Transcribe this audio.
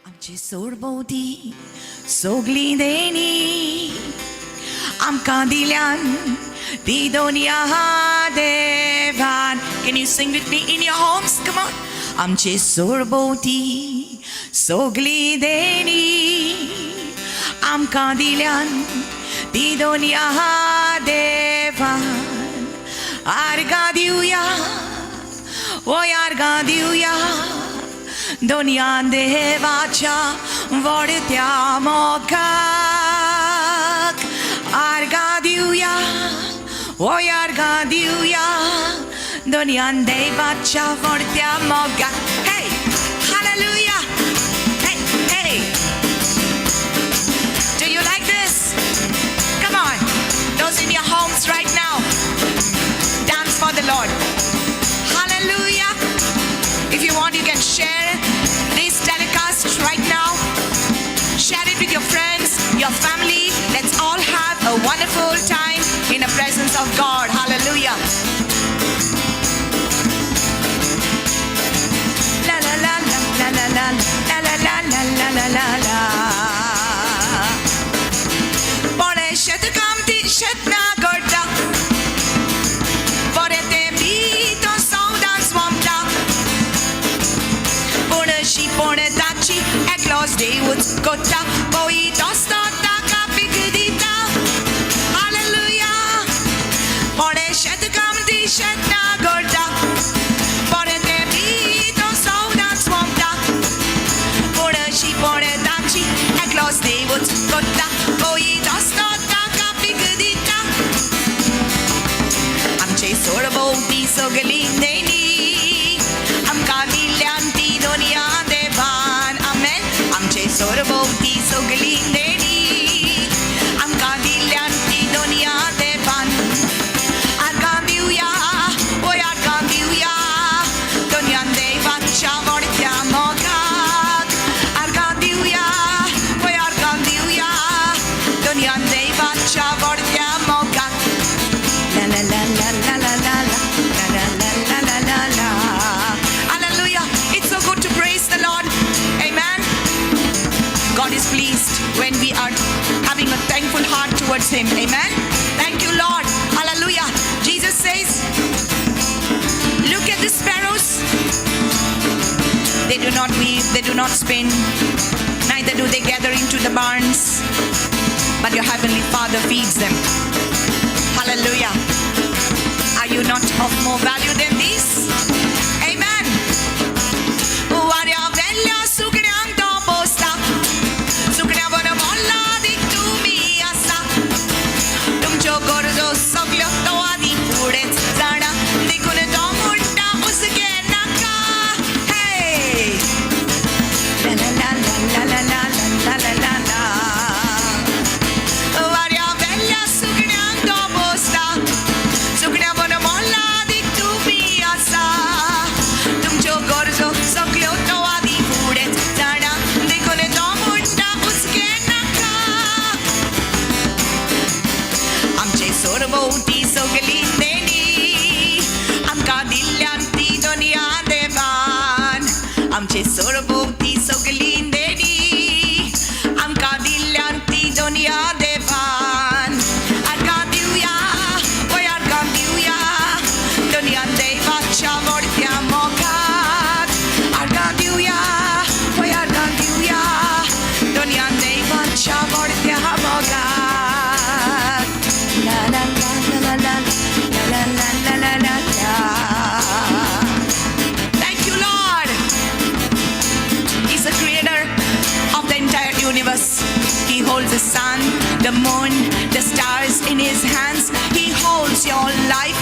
Amche Sorv soglideni Amka dilan Diuia devan. Can you sing with me in your homes? Come on. Amche Sorv soglideni Amka dilan Diuia devan. Arga Diuia, oi Arga Diuia, Dunia devacha vortiamo kak. Arga Diuia, oi Arga Diuia, Dunia devacha vortiamo kak. Hey, hallelujah. Hey, hey. Do you like this? Come on. Those in your homes right now. Dance for the Lord. Hallelujah. If you want, you can share this telecast right now. Share it with your friends, your family. Let's all have a wonderful time in the presence of God. Hallelujah. La la la la la la la la la la la la la la. Pole shet kamti shet na gorda. Pore te bito saudan swamta. Pone shi pone dachi eklos Deus kota. Boi dosta taka pikdita. Hallelujah. Pone shet kamti shet na gorda. Pore te bito saudan swamta. Pone shi pone dachi eklos Deus kota. Boi dosta taka pikdita. Amche Sorv soglideni Amka dilan Diuia devan. Amen. Amche Sorv soglideni Amka dilan Diuia devan. Argam Diuia, oi Argam Diuia, Dunia devacha vortiamo kak. Argam Diuia, oi Argam Diuia, Dunia devacha vortiamo kak. La la la la la la la la la la la la la la. Hallelujah. It's so good to praise the Lord. Amen. God is pleased when we are having a thankful heart towards Him. Amen. Thank you, Lord. Hallelujah. Jesus says, look at the sparrows. They do not weave, they do not spin, neither do they gather into the barns, but your heavenly Father feeds them. Hallelujah. Are you not of more value than these? Amen. Varia veglia suknyang to posta. Suknya bona molla dik tumi asa. Tumcho gorzo saglyo to adi pudet zada. Dikun to mutta uske naka. Hey. La la la la la la la la la la. Varia veglia suknyang to posta. Suknya bona molla dik tumi asa. Tumcho gorzo saglyo to adi pudet zada. Dikun to mutta uske naka. Amche Sorv soglideni Amka dilan Diuia devan. Amche Sorv soglideni Amka dilan Diuia devan. Arga Diuia, oi Arga Diuia, Dunia devacha vortiamo kak. Arga Diuia, oi Arga Diuia, Dunia devacha vortiamo kak. La la la la la la la la la la la. Thank you, Lord. He's the creator of the entire universe. He holds the sun, the moon, the stars in His hands. He holds your life.